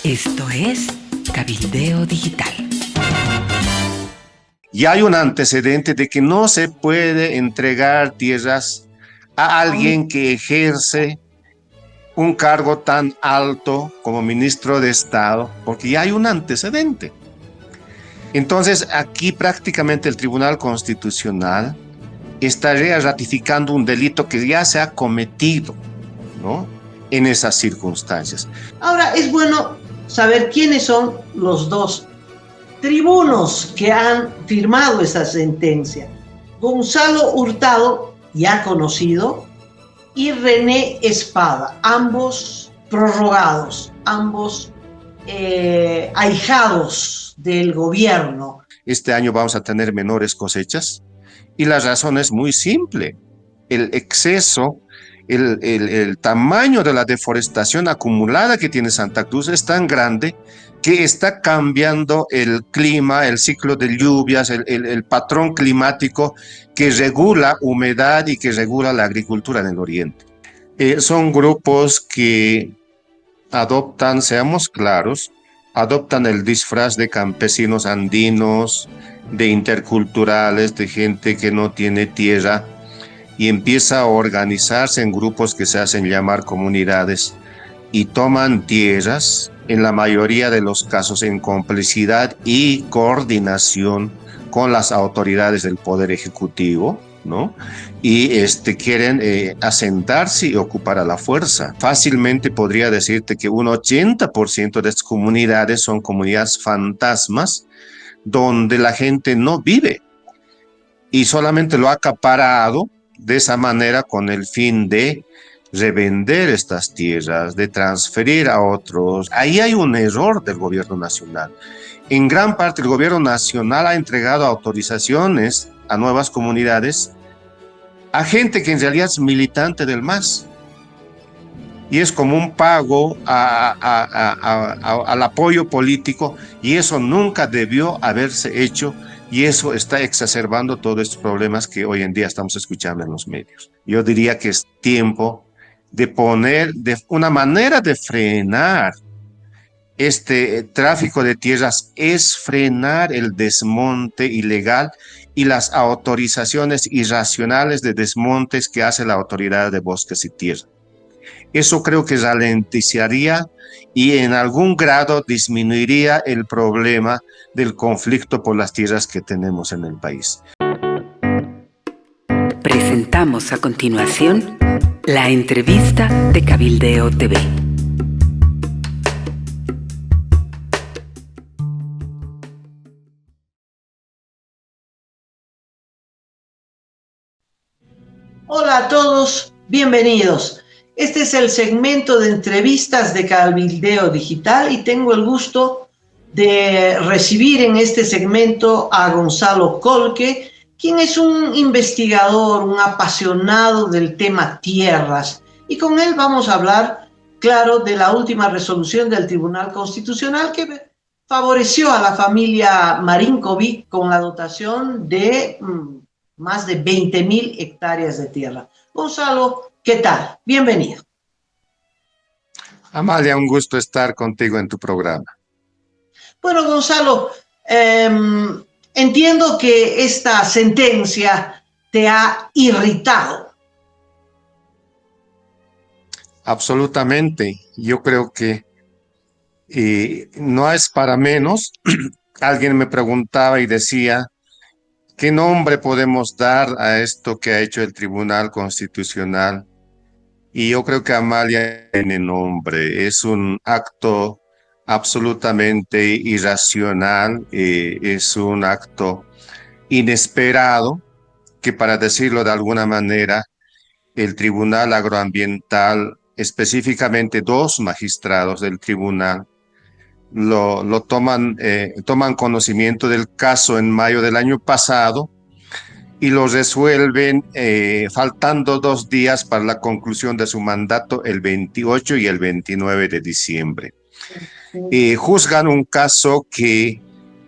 Esto es Cabildeo Digital. Y hay un antecedente de que no se puede entregar tierras a alguien que ejerce un cargo tan alto como ministro de Estado, porque ya hay un antecedente. Entonces, aquí prácticamente el Tribunal Constitucional estaría ratificando un delito que ya se ha cometido, ¿no?, en esas circunstancias. Ahora, es bueno saber quiénes son los dos tribunos que han firmado esa sentencia. Gonzalo Hurtado, ya conocido, y René Espada, ambos prorrogados, ambos ahijados del gobierno. Este año vamos a tener menores cosechas y la razón es muy simple. El exceso, el tamaño de la deforestación acumulada que tiene Santa Cruz es tan grande que está cambiando el clima, el ciclo de lluvias, el patrón climático que regula humedad y que regula la agricultura en el oriente. Son grupos que adoptan, seamos claros, adoptan el disfraz de campesinos andinos, de interculturales, de gente que no tiene tierra, y empieza a organizarse en grupos que se hacen llamar comunidades y toman tierras, en la mayoría de los casos en complicidad y coordinación con las autoridades del Poder Ejecutivo, ¿no? Y quieren asentarse y ocupar a la fuerza. Fácilmente podría decirte que un 80% de estas comunidades son comunidades fantasmas donde la gente no vive y solamente lo ha acaparado de esa manera con el fin de revender estas tierras, de transferir a otros. Ahí hay un error del gobierno nacional. En gran parte el gobierno nacional ha entregado autorizaciones a nuevas comunidades a gente que en realidad es militante del MAS. Y es como un pago al apoyo político, y eso nunca debió haberse hecho, y eso está exacerbando todos estos problemas que hoy en día estamos escuchando en los medios. Yo diría que es tiempo de poner una manera de frenar este tráfico de tierras, es frenar el desmonte ilegal y las autorizaciones irracionales de desmontes que hace la Autoridad de Bosques y Tierra. Eso creo que ralentizaría y en algún grado disminuiría el problema del conflicto por las tierras que tenemos en el país. Presentamos a continuación la entrevista de Cabildeo TV. Hola a todos, bienvenidos. Este es el segmento de entrevistas de Cabildeo Digital y tengo el gusto de recibir en este segmento a Gonzalo Colque, quien es un investigador, un apasionado del tema tierras. Y con él vamos a hablar, claro, de la última resolución del Tribunal Constitucional que favoreció a la familia Marinkovic con la dotación de más de 20.000 hectáreas de tierra. Gonzalo, ¿qué tal? Bienvenido. Amalia, un gusto estar contigo en tu programa. Bueno, Gonzalo, entiendo que esta sentencia te ha irritado. Absolutamente. Yo creo que no es para menos. Alguien me preguntaba y decía, ¿qué nombre podemos dar a esto que ha hecho el Tribunal Constitucional? Y yo creo que Amalia tiene nombre. Es un acto absolutamente irracional, es un acto inesperado que, para decirlo de alguna manera, el Tribunal Agroambiental, específicamente dos magistrados del tribunal, toman conocimiento del caso en mayo del año pasado y lo resuelven faltando 2 días para la conclusión de su mandato, el 28 y el 29 de diciembre. Juzgan un caso que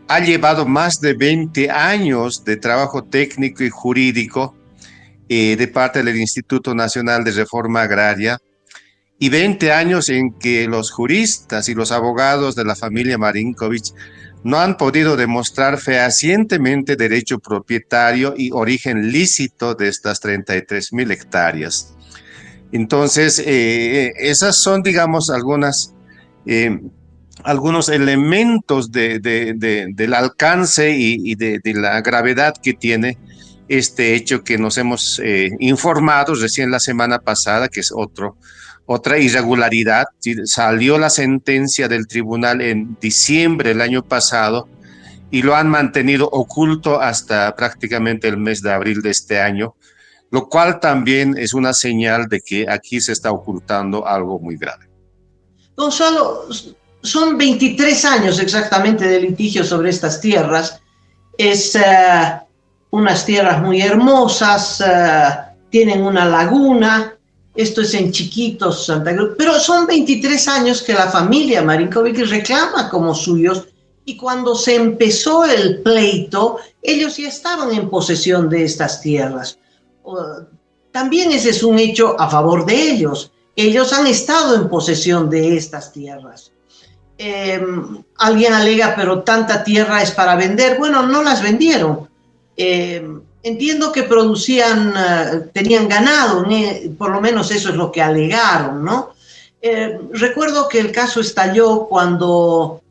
ha llevado más de 20 años de trabajo técnico y jurídico de parte del Instituto Nacional de Reforma Agraria, y 20 años en que los juristas y los abogados de la familia Marinkovic no han podido demostrar fehacientemente derecho propietario y origen lícito de estas 33.000 hectáreas. Entonces, esas son, digamos, algunos elementos del alcance y de la gravedad que tiene este hecho que nos hemos informado recién la semana pasada, que es otra irregularidad. Salió la sentencia del tribunal en diciembre del año pasado y lo han mantenido oculto hasta prácticamente el mes de abril de este año, lo cual también es una señal de que aquí se está ocultando algo muy grave. Gonzalo, son 23 años exactamente de litigio sobre estas tierras. Es unas tierras muy hermosas, tienen una laguna, esto es en Chiquitos, Santa Cruz, pero son 23 años que la familia Marinkovic reclama como suyos, y cuando se empezó el pleito, ellos ya estaban en posesión de estas tierras. También ese es un hecho a favor de ellos. Ellos han estado en posesión de estas tierras. Alguien alega, pero tanta tierra es para vender. Bueno, no las vendieron. Entiendo que producían, tenían ganado, por lo menos eso es lo que alegaron, ¿no? Recuerdo que el caso estalló cuando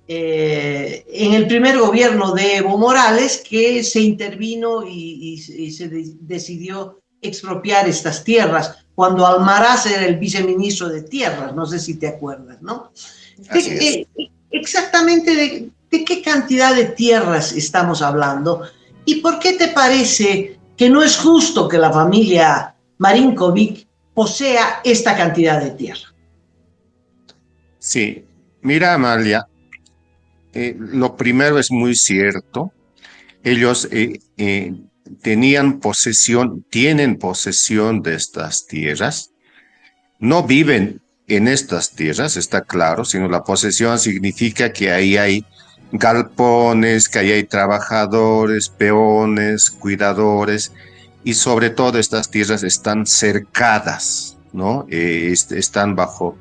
en el primer gobierno de Evo Morales, que se intervino y se decidió expropiar estas tierras, cuando Almaraz era el viceministro de Tierras, no sé si te acuerdas, ¿no? Exactamente de qué cantidad de tierras estamos hablando y por qué te parece que no es justo que la familia Marinkovic posea esta cantidad de tierra. Sí, mira, Amalia, lo primero es muy cierto. Ellos tienen posesión de estas tierras. No viven en estas tierras, está claro, sino la posesión significa que ahí hay galpones, que ahí hay trabajadores, peones, cuidadores, y sobre todo estas tierras están cercadas, ¿no? Están bajo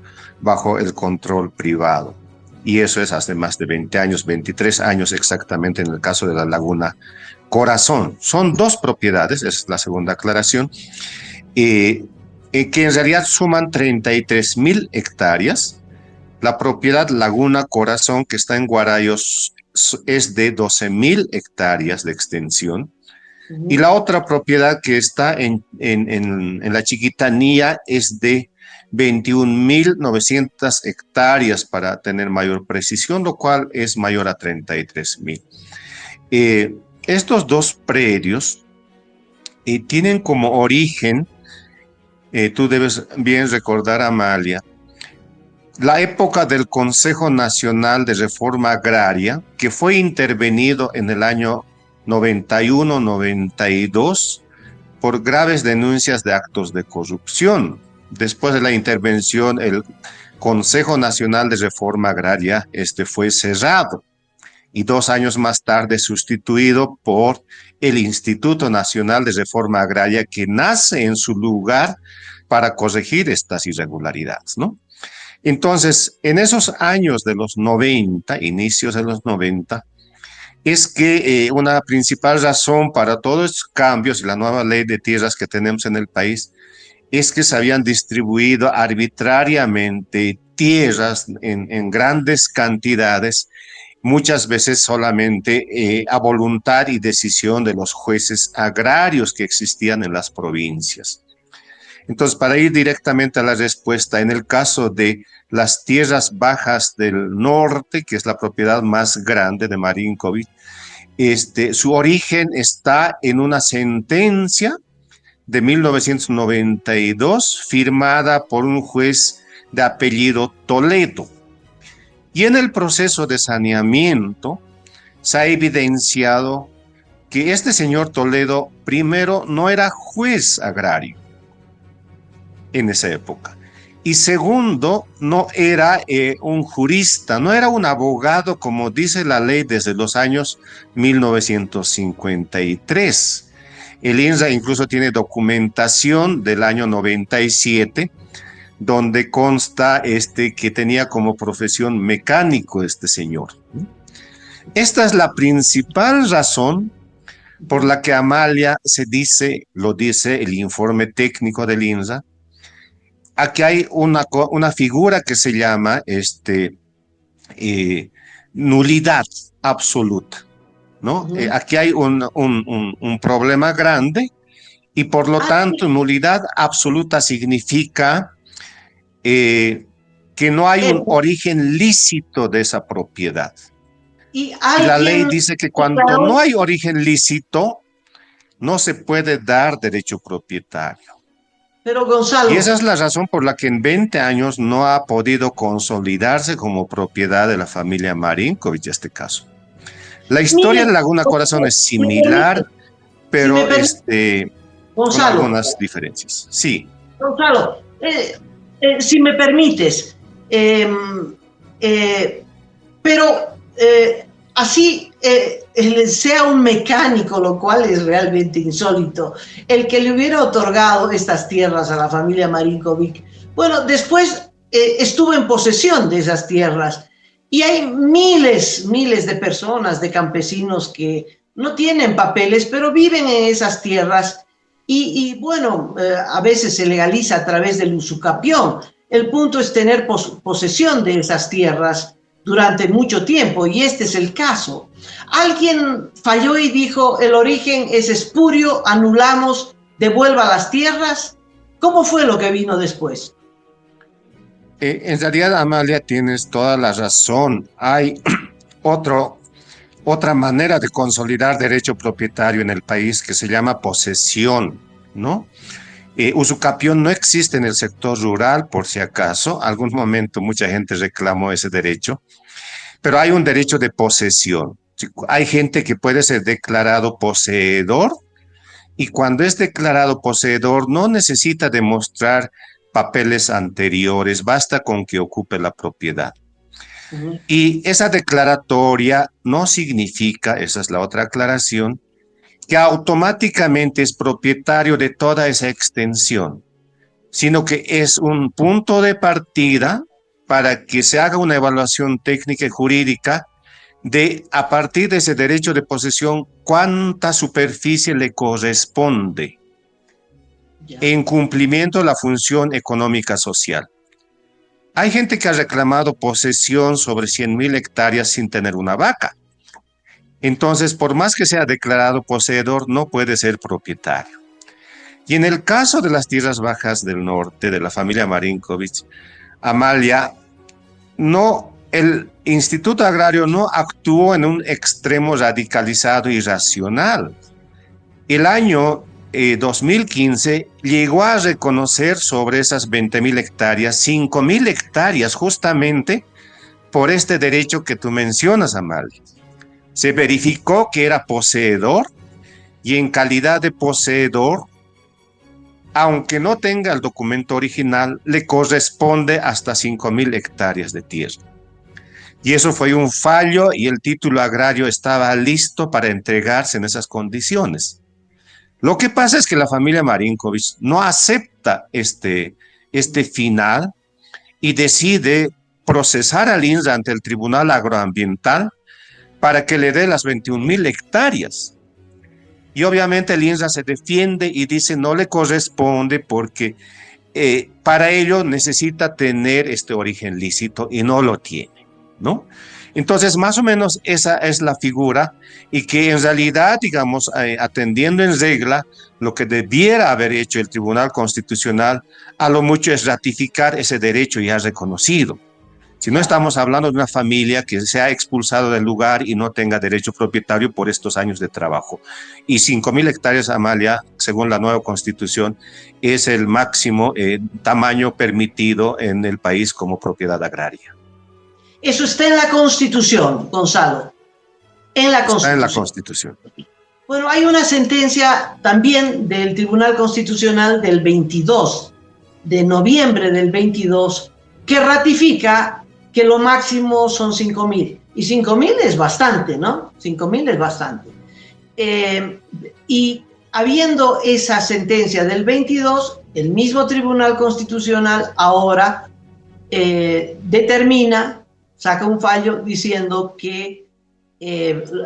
el control privado. Y eso es hace más de 20 años, 23 años exactamente en el caso de la Laguna Corazón. Son dos propiedades, esa es la segunda aclaración, que en realidad suman 33.000 hectáreas. La propiedad Laguna Corazón, que está en Guarayos, es de 12.000 hectáreas de extensión. Y la otra propiedad que está en la Chiquitanía es de 21.900 hectáreas, para tener mayor precisión, lo cual es mayor a 33.000. Estos dos predios tienen como origen, tú debes bien recordar, Amalia, la época del Consejo Nacional de Reforma Agraria, que fue intervenido en el año 91-92 por graves denuncias de actos de corrupción. Después de la intervención, el Consejo Nacional de Reforma Agraria fue cerrado y 2 años más tarde sustituido por el Instituto Nacional de Reforma Agraria, que nace en su lugar para corregir estas irregularidades, ¿no? Entonces, en esos años de los 90, inicios de los 90, es que una principal razón para todos estos cambios y la nueva ley de tierras que tenemos en el país es que se habían distribuido arbitrariamente tierras en grandes cantidades, muchas veces solamente a voluntad y decisión de los jueces agrarios que existían en las provincias. Entonces, para ir directamente a la respuesta, en el caso de las tierras bajas del norte, que es la propiedad más grande de Marinkovic, su origen está en una sentencia de 1992 firmada por un juez de apellido Toledo. Y en el proceso de saneamiento se ha evidenciado que este señor Toledo, primero, no era juez agrario en esa época. Y segundo, no era un jurista, no era un abogado como dice la ley desde los años 1953. El INSA incluso tiene documentación del año 97, donde consta que tenía como profesión mecánico este señor. Esta es la principal razón por la que Amalia lo dice el informe técnico del INSA. Aquí hay una figura que se llama nulidad absoluta, ¿no? Aquí hay un problema grande y por lo tanto nulidad absoluta significa que no hay un origen lícito de esa propiedad. Y la ley dice que cuando no hay origen lícito, no se puede dar derecho propietario. Pero Gonzalo... Y esa es la razón por la que en 20 años no ha podido consolidarse como propiedad de la familia Marinkovic este caso. La historia de Laguna Corazón es similar, pero con algunas diferencias. Sí. Gonzalo, si me permites, pero así sea un mecánico, lo cual es realmente insólito, el que le hubiera otorgado estas tierras a la familia Marinkovic, bueno, después estuvo en posesión de esas tierras y hay miles de personas, de campesinos que no tienen papeles, pero viven en esas tierras y bueno, a veces se legaliza a través del usucapión. El punto es tener posesión de esas tierras durante mucho tiempo, y este es el caso. Alguien falló y dijo, el origen es espurio, anulamos, devuelva las tierras. ¿Cómo fue lo que vino después? En realidad, Amalia, tienes toda la razón. Hay otra manera de consolidar derecho propietario en el país que se llama posesión, ¿no? Usucapión no existe en el sector rural, por si acaso. Algún momento mucha gente reclamó ese derecho, pero hay un derecho de posesión. Hay gente que puede ser declarado poseedor y cuando es declarado poseedor no necesita demostrar papeles anteriores, basta con que ocupe la propiedad. Y esa declaratoria no significa, esa es la otra aclaración, que automáticamente es propietario de toda esa extensión, sino que es un punto de partida para que se haga una evaluación técnica y jurídica de, a partir de ese derecho de posesión, cuánta superficie le corresponde en cumplimiento de la función económica social. Hay gente que ha reclamado posesión sobre 100.000 hectáreas sin tener una vaca. Entonces, por más que sea declarado poseedor, no puede ser propietario. Y en el caso de las tierras bajas del norte, de la familia Marinkovic, Amalia, el Instituto Agrario no actuó en un extremo radicalizado y racional. El año 2015 llegó a reconocer sobre esas 20.000 hectáreas, 5.000 hectáreas justamente por este derecho que tú mencionas, Amalia. Se verificó que era poseedor y en calidad de poseedor, aunque no tenga el documento original, le corresponde hasta 5.000 hectáreas de tierra. Y eso fue un fallo y el título agrario estaba listo para entregarse en esas condiciones. Lo que pasa es que la familia Marinkovic no acepta este final y decide procesar al INSA ante el Tribunal Agroambiental para que le dé las 21.000 hectáreas. Y obviamente el INSA se defiende y dice no le corresponde porque para ello necesita tener este origen lícito y no lo tiene, ¿no? Entonces, más o menos esa es la figura y que en realidad, digamos, atendiendo en regla, lo que debiera haber hecho el Tribunal Constitucional a lo mucho es ratificar ese derecho ya reconocido. Si no estamos hablando de una familia que se ha expulsado del lugar y no tenga derecho propietario por estos años de trabajo. Y 5.000 hectáreas, Amalia, según la nueva Constitución, es el máximo tamaño permitido en el país como propiedad agraria. Eso está en la Constitución, Gonzalo. En la Constitución. Está en la Constitución. Bueno, hay una sentencia también del Tribunal Constitucional del 22, de noviembre del 22, que ratifica que lo máximo son 5.000. Y 5.000 es bastante, ¿no? 5.000 es bastante. Y habiendo esa sentencia del 22, el mismo Tribunal Constitucional ahora determina, saca un fallo diciendo que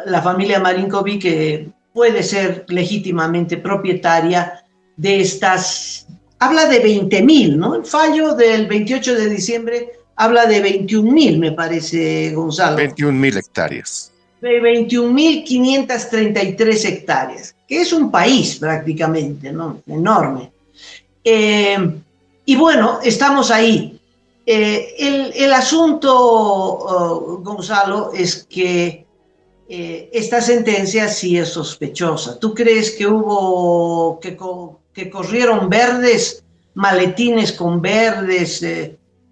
la familia Marinkovic puede ser legítimamente propietaria de estas, habla de 20.000, ¿no? El fallo del 28 de diciembre habla de 21.000, me parece, Gonzalo. 21.000 hectáreas. De 21.533 hectáreas, que es un país prácticamente, ¿no? Enorme. Y bueno, estamos ahí. El asunto, Gonzalo, es que esta sentencia sí es sospechosa. ¿Tú crees que hubo, que corrieron verdes, maletines con verdes?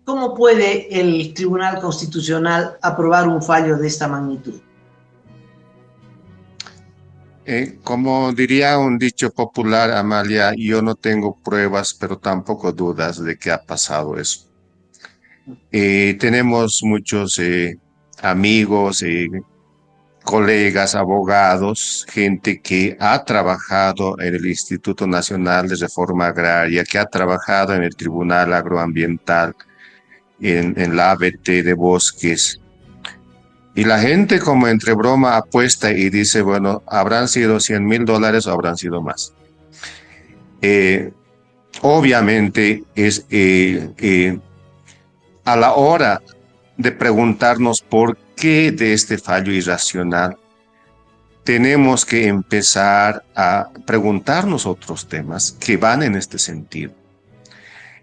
¿Cómo puede el Tribunal Constitucional aprobar un fallo de esta magnitud? Como diría un dicho popular, Amalia, yo no tengo pruebas, pero tampoco dudas de que ha pasado eso. Tenemos muchos amigos, colegas, abogados, gente que ha trabajado en el Instituto Nacional de Reforma Agraria, que ha trabajado en el Tribunal Agroambiental, en la ABT de Bosques. Y la gente como entre broma apuesta y dice, bueno, habrán sido $100,000 o habrán sido más. Obviamente es a la hora de preguntarnos por qué de este fallo irracional, tenemos que empezar a preguntarnos otros temas que van en este sentido.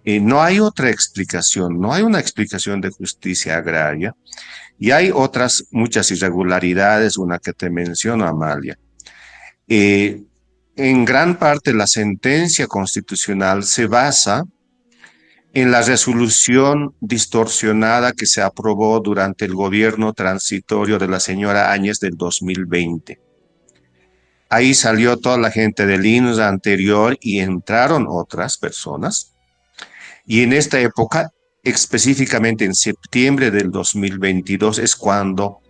No hay otra explicación, no hay una explicación de justicia agraria. Y hay otras muchas irregularidades, una que te menciono, Amalia. En gran parte la sentencia constitucional se basa en la resolución distorsionada que se aprobó durante el gobierno transitorio de la señora Áñez del 2020. Ahí salió toda la gente del INSA anterior y entraron otras personas. Y en esta época, específicamente en septiembre del 2022, es cuando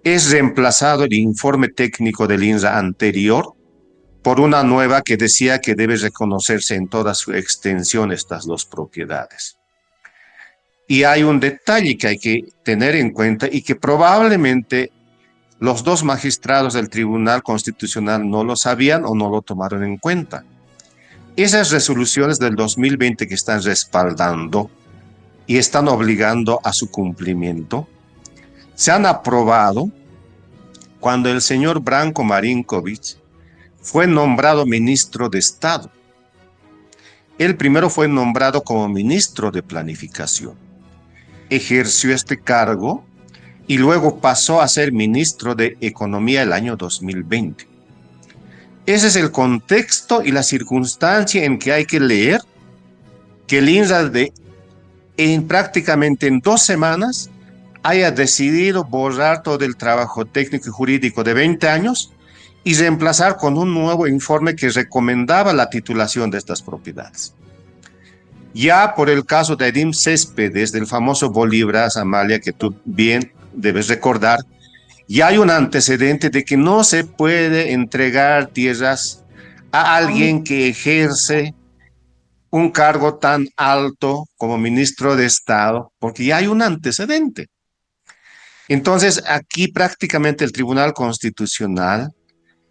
es reemplazado el informe técnico del INSA anterior por una nueva que decía que debe reconocerse en toda su extensión estas dos propiedades. Y hay un detalle que hay que tener en cuenta y que probablemente los dos magistrados del Tribunal Constitucional no lo sabían o no lo tomaron en cuenta. Esas resoluciones del 2020 que están respaldando y están obligando a su cumplimiento, se han aprobado cuando el señor Branko Marinkovic fue nombrado ministro de Estado. Él primero fue nombrado como ministro de Planificación. Ejerció este cargo y luego pasó a ser ministro de Economía el año 2020. Ese es el contexto y la circunstancia en que hay que leer que el INSA prácticamente en 2 semanas haya decidido borrar todo el trabajo técnico y jurídico de 20 años y reemplazar con un nuevo informe que recomendaba la titulación de estas propiedades. Ya por el caso de Edim Céspedes, del famoso Bolívares, Amalia, que tú bien debes recordar, ya hay un antecedente de que no se puede entregar tierras a alguien que ejerce un cargo tan alto como ministro de Estado, porque ya hay un antecedente. Entonces, aquí prácticamente el Tribunal Constitucional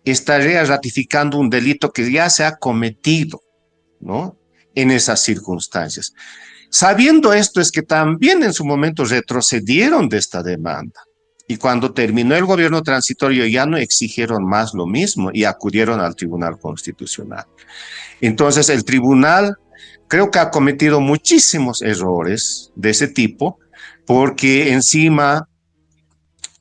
estaría ratificando un delito que ya se ha cometido, ¿no?, en esas circunstancias. Sabiendo esto, es que también en su momento retrocedieron de esta demanda. Y cuando terminó el gobierno transitorio ya no exigieron más lo mismo y acudieron al Tribunal Constitucional. Entonces, el tribunal creo que ha cometido muchísimos errores de ese tipo, porque encima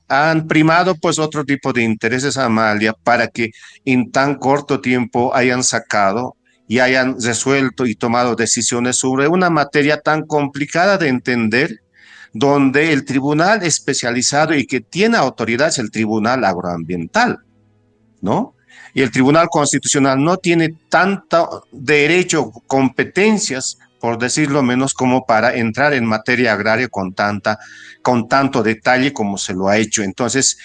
han primado pues otro tipo de intereses, Amalia, para que en tan corto tiempo hayan sacado y hayan resuelto y tomado decisiones sobre una materia tan complicada de entender, donde el tribunal especializado y que tiene autoridad es el Tribunal Agroambiental, ¿no? Y el Tribunal Constitucional no tiene tanto derecho, competencias, por decirlo menos, como para entrar en materia agraria con tanto detalle como se lo ha hecho. Entonces,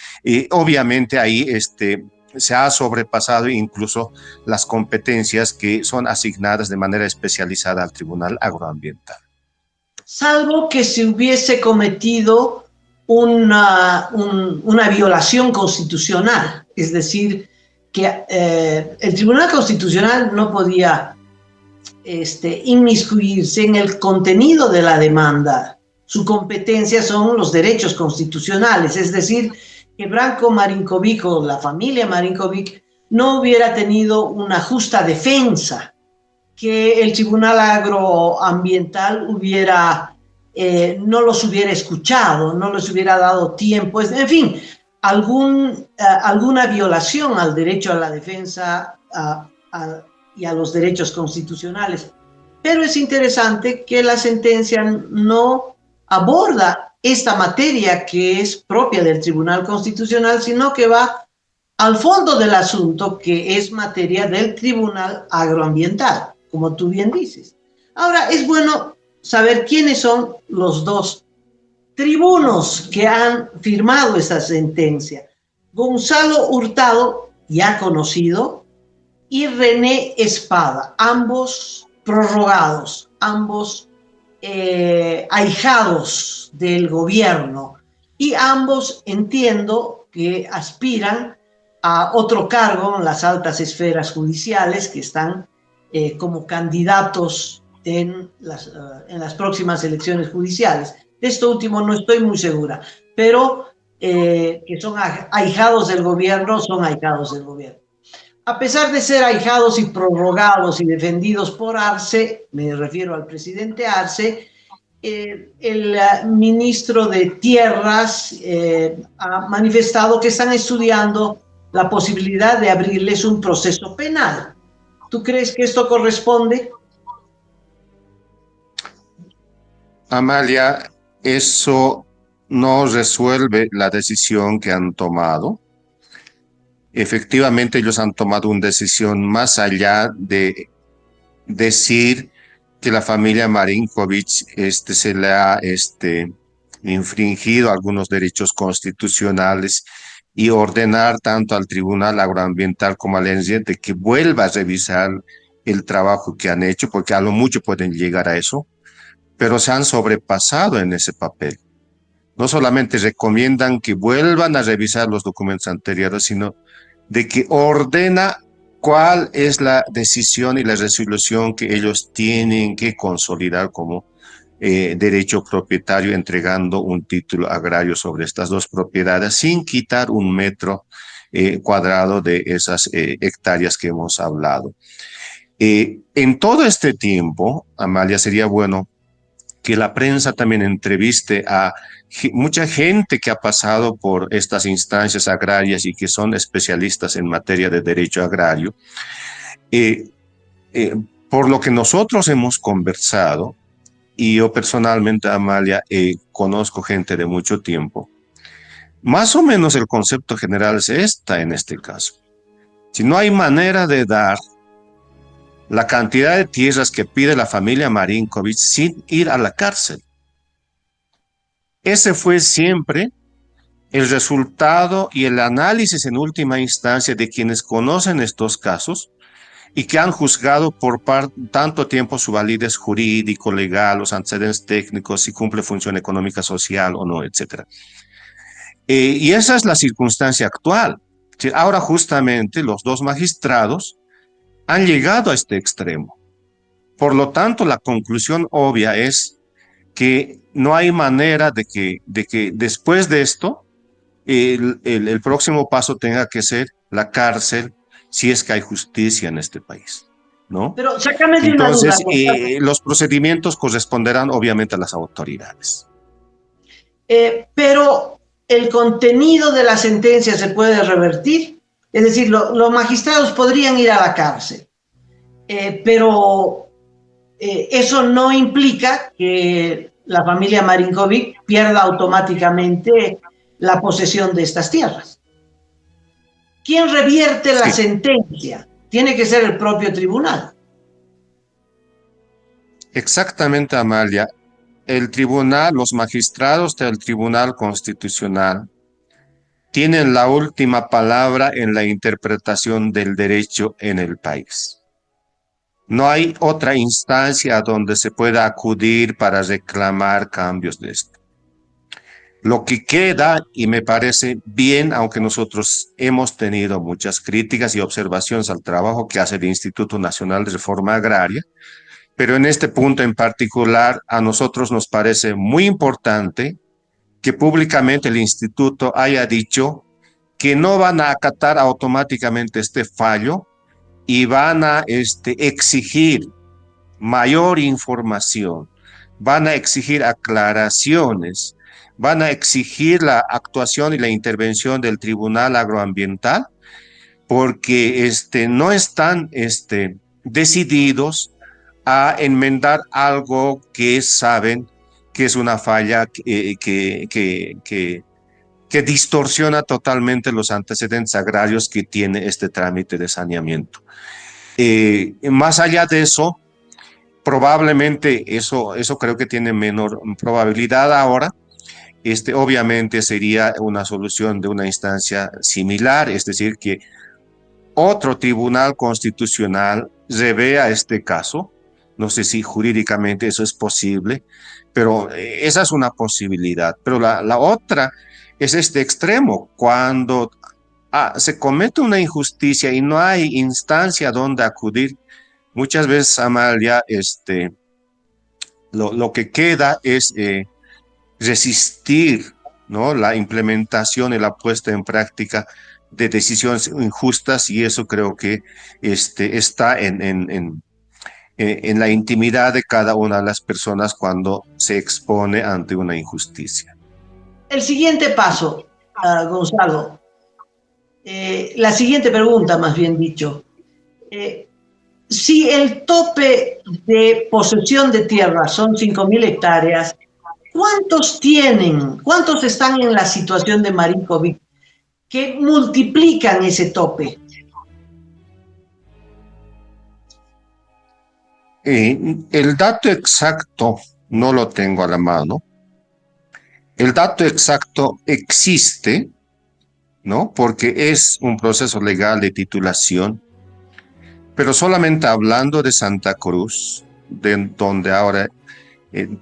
obviamente ahí se ha sobrepasado incluso las competencias que son asignadas de manera especializada al Tribunal Agroambiental. Salvo que se hubiese cometido una violación constitucional, es decir, que el Tribunal Constitucional no podía inmiscuirse en el contenido de la demanda. Su competencia son los derechos constitucionales, es decir, que Branko Marinkovic o la familia Marinkovic no hubiera tenido una justa defensa, que el Tribunal Agroambiental no los hubiera escuchado, no les hubiera dado tiempo, en fin, alguna violación al derecho a la defensa y a los derechos constitucionales. Pero es interesante que la sentencia no aborda esta materia que es propia del Tribunal Constitucional, sino que va al fondo del asunto, que es materia del Tribunal Agroambiental, como tú bien dices. Ahora, es bueno saber quiénes son los dos tribunos que han firmado esta sentencia. Gonzalo Hurtado, ya conocido, y René Espada, ambos prorrogados, ambos ahijados del gobierno, y ambos entiendo que aspiran a otro cargo en las altas esferas judiciales, que están como candidatos en las próximas elecciones judiciales. De esto último no estoy muy segura, pero que son ahijados del gobierno, son ahijados del gobierno. A pesar de ser ahijados y prorrogados y defendidos por Arce, me refiero al presidente Arce, el ministro de Tierras ha manifestado que están estudiando la posibilidad de abrirles un proceso penal. ¿Tú crees que esto corresponde? Amalia, eso no resuelve la decisión que han tomado. Efectivamente, ellos han tomado una decisión más allá de decir que la familia Marinkovic se le ha infringido algunos derechos constitucionales y ordenar tanto al Tribunal Agroambiental como al ENSIE de que vuelva a revisar el trabajo que han hecho, porque a lo mucho pueden llegar a eso, pero se han sobrepasado en ese papel. No solamente recomiendan que vuelvan a revisar los documentos anteriores, sino de que ordena cuál es la decisión y la resolución que ellos tienen que consolidar como derecho propietario, entregando un título agrario sobre estas dos propiedades sin quitar un metro cuadrado de esas hectáreas que hemos hablado. En todo este tiempo, Amalia, sería bueno que la prensa también entreviste a mucha gente que ha pasado por estas instancias agrarias y que son especialistas en materia de derecho agrario. Por lo que nosotros hemos conversado, y yo personalmente, Amalia, conozco gente de mucho tiempo, más o menos el concepto general es esta en este caso. Si no hay manera de dar la cantidad de tierras que pide la familia Marinkovic sin ir a la cárcel. Ese fue siempre el resultado y el análisis en última instancia de quienes conocen estos casos y que han juzgado por tanto tiempo su validez jurídico, legal, los antecedentes técnicos, si cumple función económica, social o no, etc. Y esa es la circunstancia actual. Ahora justamente los dos magistrados han llegado a este extremo. Por lo tanto, la conclusión obvia es que no hay manera de que después de esto el próximo paso tenga que ser la cárcel, si es que hay justicia en este país, ¿no? Pero sácame de una Entonces, duda. los procedimientos corresponderán obviamente a las autoridades. Pero el contenido de la sentencia se puede revertir. Es decir, los magistrados podrían ir a la cárcel, pero eso no implica que la familia Marinkovic pierda automáticamente la posesión de estas tierras. ¿Quién revierte la sentencia? Tiene que ser el propio tribunal. Exactamente, Amalia. El tribunal, los magistrados del Tribunal Constitucional tienen la última palabra en la interpretación del derecho en el país. No hay otra instancia a donde se pueda acudir para reclamar cambios de esto. Lo que queda, y me parece bien, aunque nosotros hemos tenido muchas críticas y observaciones al trabajo que hace el Instituto Nacional de Reforma Agraria, pero en este punto en particular a nosotros nos parece muy importante que públicamente el instituto haya dicho que no van a acatar automáticamente este fallo y van a exigir mayor información, van a exigir aclaraciones, van a exigir la actuación y la intervención del Tribunal Agroambiental, porque no están decididos a enmendar algo que saben que es una falla que distorsiona totalmente los antecedentes agrarios que tiene este trámite de saneamiento. Más allá de eso, probablemente eso creo que tiene menor probabilidad ahora. Obviamente sería una solución de una instancia similar, es decir, que otro tribunal constitucional revea este caso. No sé si jurídicamente eso es posible, pero esa es una posibilidad. Pero la otra es este extremo, cuando se comete una injusticia y no hay instancia donde acudir. Muchas veces, Amalia, lo que queda es resistir, ¿no?, la implementación y la puesta en práctica de decisiones injustas, y eso creo que está en la intimidad de cada una de las personas cuando se expone ante una injusticia. El siguiente paso, Gonzalo, la siguiente pregunta, más bien dicho. Si el tope de posesión de tierra son 5.000 hectáreas, ¿cuántos están en la situación de Marinkovic que multiplican ese tope? El dato exacto no lo tengo a la mano. El dato exacto existe, ¿no?, porque es un proceso legal de titulación, pero solamente hablando de Santa Cruz, donde ahora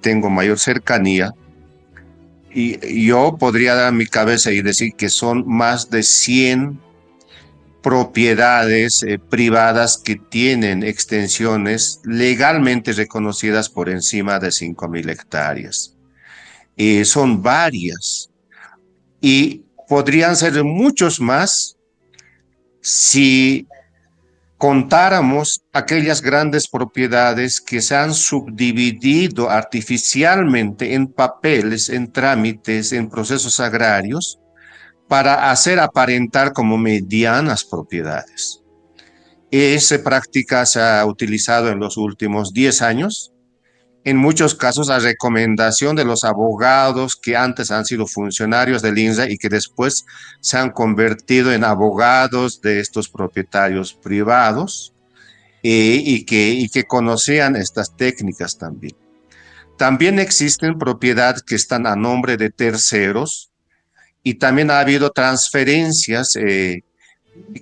tengo mayor cercanía, y yo podría dar mi cabeza y decir que son más de 100 propiedades privadas que tienen extensiones legalmente reconocidas por encima de 5.000 hectáreas. Son varias y podrían ser muchos más si contáramos aquellas grandes propiedades que se han subdividido artificialmente en papeles, en trámites, en procesos agrarios, para hacer aparentar como medianas propiedades. Esa práctica se ha utilizado en los últimos 10 años, en muchos casos a recomendación de los abogados que antes han sido funcionarios del INSA y que después se han convertido en abogados de estos propietarios privados y que conocían estas técnicas también. También existen propiedades que están a nombre de terceros, y también ha habido transferencias, que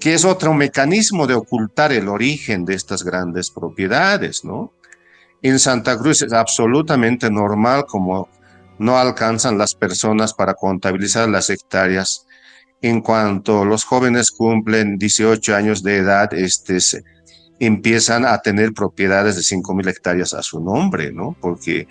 es otro mecanismo de ocultar el origen de estas grandes propiedades, ¿no? En Santa Cruz es absolutamente normal, como no alcanzan las personas para contabilizar las hectáreas. En cuanto los jóvenes cumplen 18 años de edad, empiezan a tener propiedades de 5.000 hectáreas a su nombre, ¿no? Porque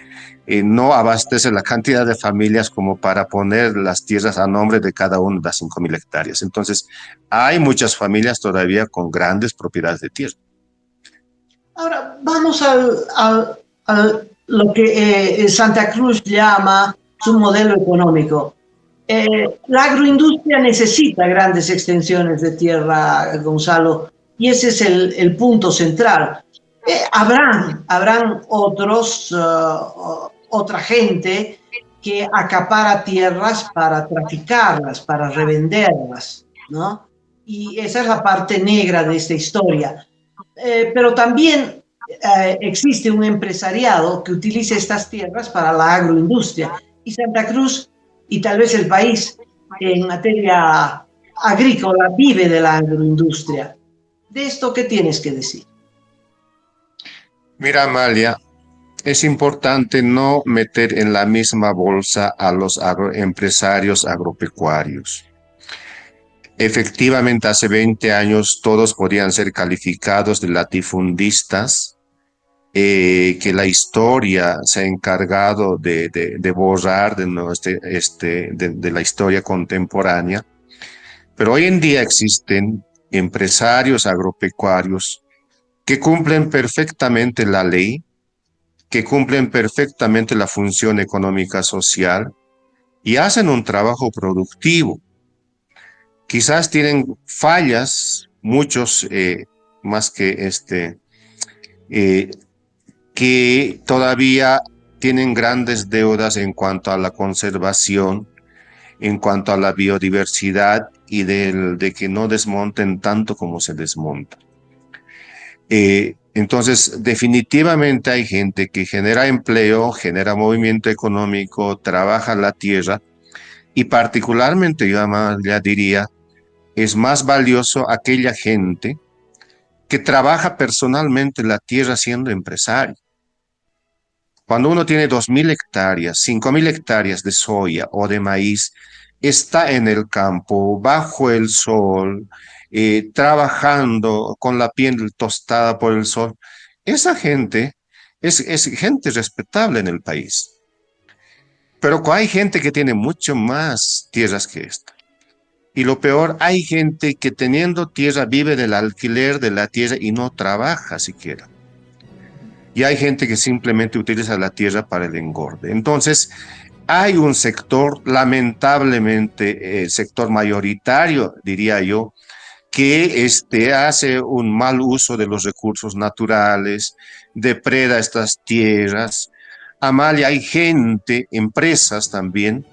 no abastece la cantidad de familias como para poner las tierras a nombre de cada una de las 5.000 hectáreas. Entonces, hay muchas familias todavía con grandes propiedades de tierra. Ahora, vamos a lo que Santa Cruz llama su modelo económico. La agroindustria necesita grandes extensiones de tierra, Gonzalo, y ese es el punto central. Habrán otra gente que acapara tierras para traficarlas, para revenderlas, ¿no? Y esa es la parte negra de esta historia. Pero también existe un empresariado que utiliza estas tierras para la agroindustria. Y Santa Cruz, y tal vez el país, en materia agrícola vive de la agroindustria. ¿De esto qué tienes que decir? Mira, Amalia, es importante no meter en la misma bolsa a los empresarios agropecuarios. Efectivamente, hace 20 años todos podían ser calificados de latifundistas, que la historia se ha encargado de borrar de la historia contemporánea. Pero hoy en día existen empresarios agropecuarios que cumplen perfectamente la ley, que cumplen perfectamente la función económica social y hacen un trabajo productivo. Quizás tienen fallas, muchos más eh, que todavía tienen grandes deudas en cuanto a la conservación, en cuanto a la biodiversidad y de que no desmonten tanto como se desmonta. Entonces, definitivamente hay gente que genera empleo, genera movimiento económico, trabaja la tierra y particularmente yo además ya diría, es más valioso aquella gente que trabaja personalmente la tierra siendo empresario. Cuando uno tiene 2.000 hectáreas, 5.000 hectáreas de soya o de maíz, está en el campo, bajo el sol, trabajando con la piel tostada por el sol. Esa gente es gente respetable en el país. Pero hay gente que tiene mucho más tierras que esta. Y lo peor, hay gente que teniendo tierra vive del alquiler de la tierra y no trabaja siquiera. Y hay gente que simplemente utiliza la tierra para el engorde. Entonces, hay un sector, lamentablemente, sector mayoritario, diría yo, que hace un mal uso de los recursos naturales, depreda estas tierras. Amalia, hay gente, empresas también,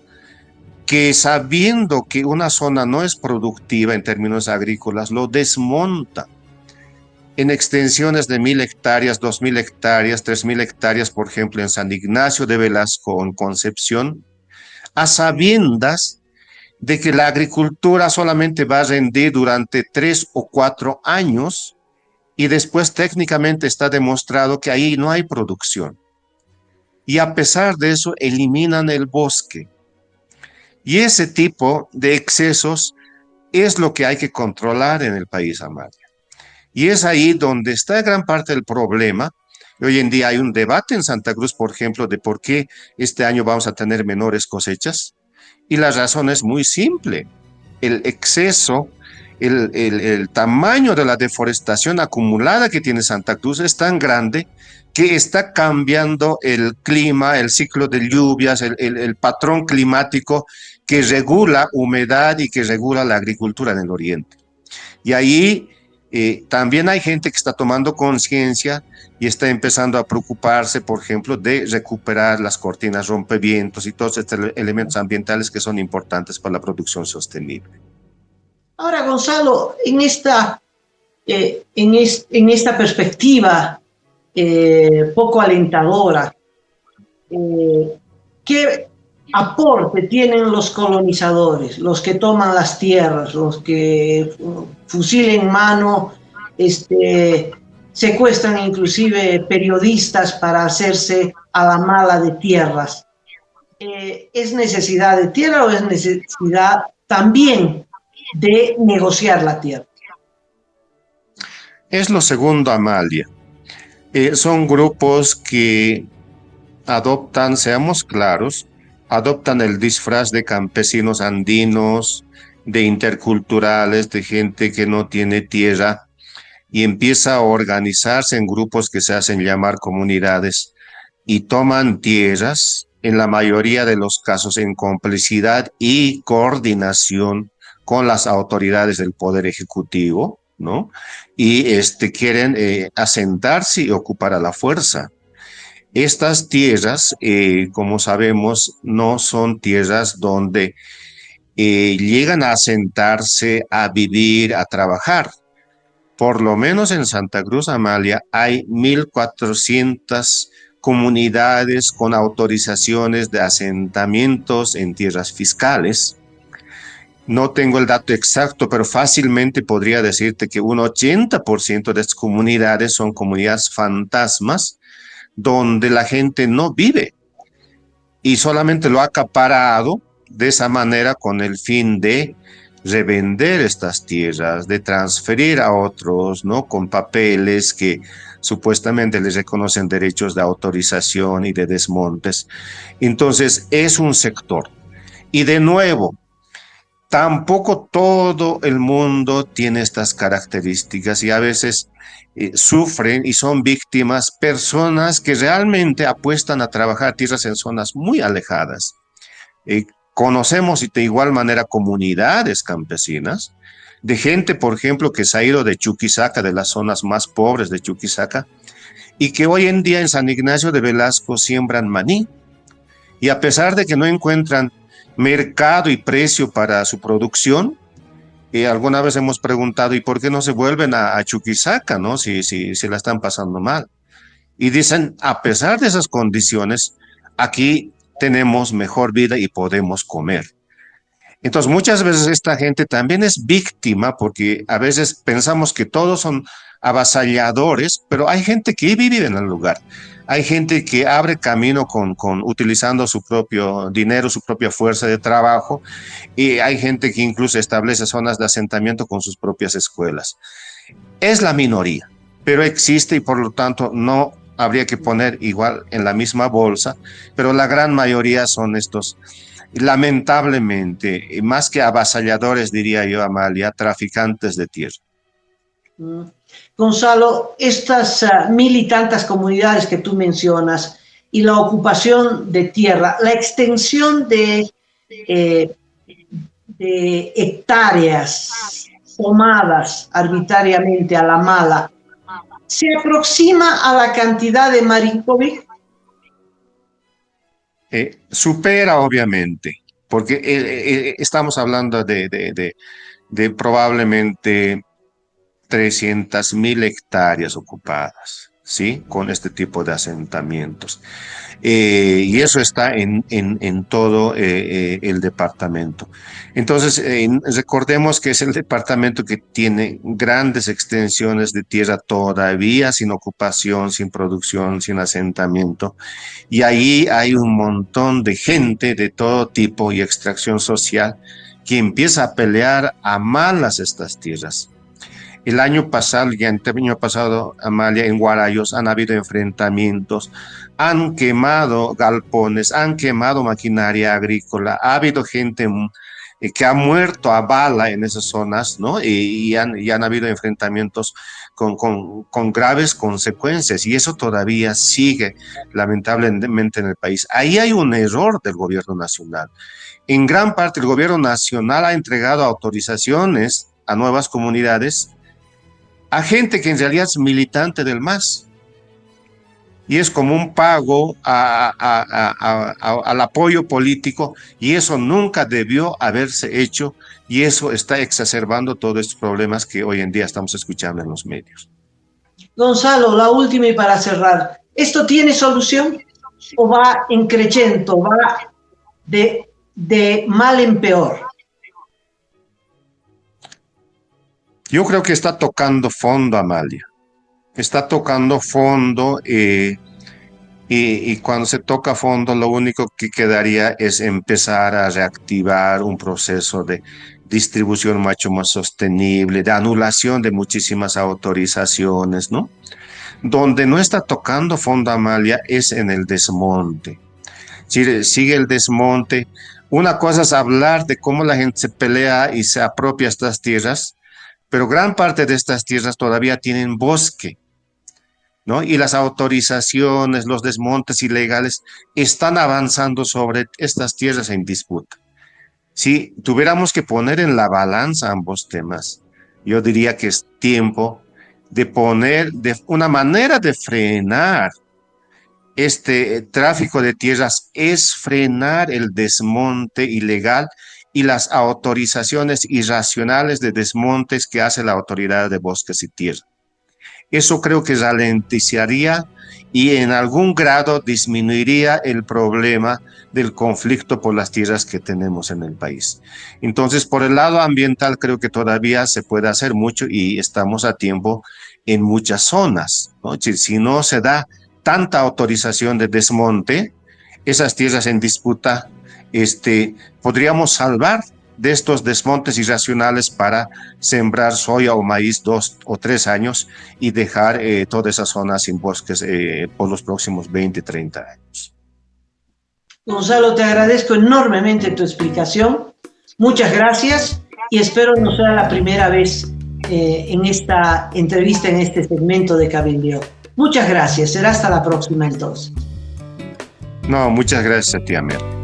que sabiendo que una zona no es productiva en términos agrícolas, lo desmonta en extensiones de 1.000 hectáreas, 2.000 hectáreas, 3.000 hectáreas, por ejemplo, en San Ignacio de Velasco, en Concepción, a sabiendas de que la agricultura solamente va a rendir durante 3 o 4 años y después técnicamente está demostrado que ahí no hay producción. Y a pesar de eso, eliminan el bosque. Y ese tipo de excesos es lo que hay que controlar en el país, Amalia. Y es ahí donde está gran parte del problema. Hoy en día hay un debate en Santa Cruz, por ejemplo, de por qué este año vamos a tener menores cosechas. Y la razón es muy simple. El exceso, el tamaño de la deforestación acumulada que tiene Santa Cruz es tan grande que está cambiando el clima, el ciclo de lluvias, el patrón climático que regula humedad y que regula la agricultura en el oriente. Y ahí también hay gente que está tomando conciencia y está empezando a preocuparse, por ejemplo, de recuperar las cortinas rompevientos y todos estos elementos ambientales que son importantes para la producción sostenible. Ahora, Gonzalo, en esta perspectiva poco alentadora, ¿qué aporte tienen los colonizadores, los que toman las tierras, los que fusil en mano, secuestran inclusive periodistas para hacerse a la mala de tierras? ¿Es necesidad de tierra o es necesidad también de negociar la tierra? Es lo segundo, Amalia. Son grupos que adoptan, seamos claros, adoptan el disfraz de campesinos andinos, de interculturales, de gente que no tiene tierra y empieza a organizarse en grupos que se hacen llamar comunidades y toman tierras, en la mayoría de los casos en complicidad y coordinación con las autoridades del Poder Ejecutivo, ¿no? Y quieren asentarse y ocupar a la fuerza. Estas tierras, como sabemos, no son tierras donde llegan a asentarse, a vivir, a trabajar. Por lo menos en Santa Cruz, Amalia, hay 1.400 comunidades con autorizaciones de asentamientos en tierras fiscales. No tengo el dato exacto, pero fácilmente podría decirte que un 80% de estas comunidades son comunidades fantasmas donde la gente no vive y solamente lo ha acaparado de esa manera con el fin de revender estas tierras, de transferir a otros, ¿no? Con papeles que supuestamente les reconocen derechos de autorización y de desmontes. Entonces, es un sector. Y de nuevo, tampoco todo el mundo tiene estas características y a veces sufren y son víctimas personas que realmente apuestan a trabajar tierras en zonas muy alejadas. Conocemos y de igual manera comunidades campesinas de gente, por ejemplo, que se ha ido de Chuquisaca, de las zonas más pobres de Chuquisaca, y que hoy en día en San Ignacio de Velasco siembran maní. Y a pesar de que no encuentran mercado y precio para su producción, alguna vez hemos preguntado, ¿y por qué no se vuelven a Chuquisaca, no? Si la están pasando mal. Y dicen, a pesar de esas condiciones, aquí tenemos mejor vida y podemos comer. Entonces, muchas veces esta gente también es víctima porque a veces pensamos que todos son avasalladores, pero hay gente que vive en el lugar. Hay gente que abre camino utilizando su propio dinero, su propia fuerza de trabajo, y hay gente que incluso establece zonas de asentamiento con sus propias escuelas. Es la minoría, pero existe y por lo tanto no habría que poner igual en la misma bolsa, pero la gran mayoría son estos, lamentablemente, más que avasalladores, diría yo, Amalia, traficantes de tierra. Gonzalo, estas mil y tantas comunidades que tú mencionas y la ocupación de tierra, la extensión de hectáreas tomadas arbitrariamente a la mala, ¿se aproxima a la cantidad de Marinkovic? Supera, obviamente, porque estamos hablando de probablemente 300.000 hectáreas ocupadas, ¿sí? Con este tipo de asentamientos. Y eso está en todo el departamento. Entonces, recordemos que es el departamento que tiene grandes extensiones de tierra todavía sin ocupación, sin producción, sin asentamiento. Y ahí hay un montón de gente de todo tipo y extracción social que empieza a pelear a malas estas tierras. El año pasado, y el año pasado, Amalia, en Guarayos han habido enfrentamientos, han quemado galpones, han quemado maquinaria agrícola, ha habido gente que ha muerto a bala en esas zonas, ¿no? Y han habido enfrentamientos con graves consecuencias, y eso todavía sigue, lamentablemente, en el país. Ahí hay un error del gobierno nacional. En gran parte, el gobierno nacional ha entregado autorizaciones a nuevas comunidades a gente que en realidad es militante del MAS. Y es como un pago al apoyo político, y eso nunca debió haberse hecho, y eso está exacerbando todos estos problemas que hoy en día estamos escuchando en los medios. Gonzalo, la última y para cerrar. ¿Esto tiene solución o va en crescendo, va de mal en peor? Yo creo que está tocando fondo, Amalia. Está tocando fondo y cuando se toca fondo lo único que quedaría es empezar a reactivar un proceso de distribución mucho más sostenible, de anulación de muchísimas autorizaciones, ¿no? Donde no está tocando fondo, Amalia, es en el desmonte. Sigue el desmonte. Una cosa es hablar de cómo la gente se pelea y se apropia estas tierras, pero gran parte de estas tierras todavía tienen bosque, ¿no? Y las autorizaciones, los desmontes ilegales están avanzando sobre estas tierras en disputa. Si tuviéramos que poner en la balanza ambos temas, yo diría que es tiempo de poner de una manera de frenar este tráfico de tierras, es frenar el desmonte ilegal y las autorizaciones irracionales de desmontes que hace la Autoridad de Bosques y Tierra. Eso creo que ralentizaría y en algún grado disminuiría el problema del conflicto por las tierras que tenemos en el país. Entonces, por el lado ambiental, creo que todavía se puede hacer mucho y estamos a tiempo en muchas zonas, ¿no? Si no se da tanta autorización de desmonte, esas tierras en disputa, podríamos salvar de estos desmontes irracionales para sembrar soya o maíz 2 o 3 años y dejar toda esa zona sin bosques por los próximos 20, 30 años. Gonzalo, te agradezco enormemente tu explicación. Muchas gracias y espero no sea la primera vez en esta entrevista, en este segmento de Cabildeo. Muchas gracias. Será hasta la próxima entonces. No, muchas gracias a ti, Amel.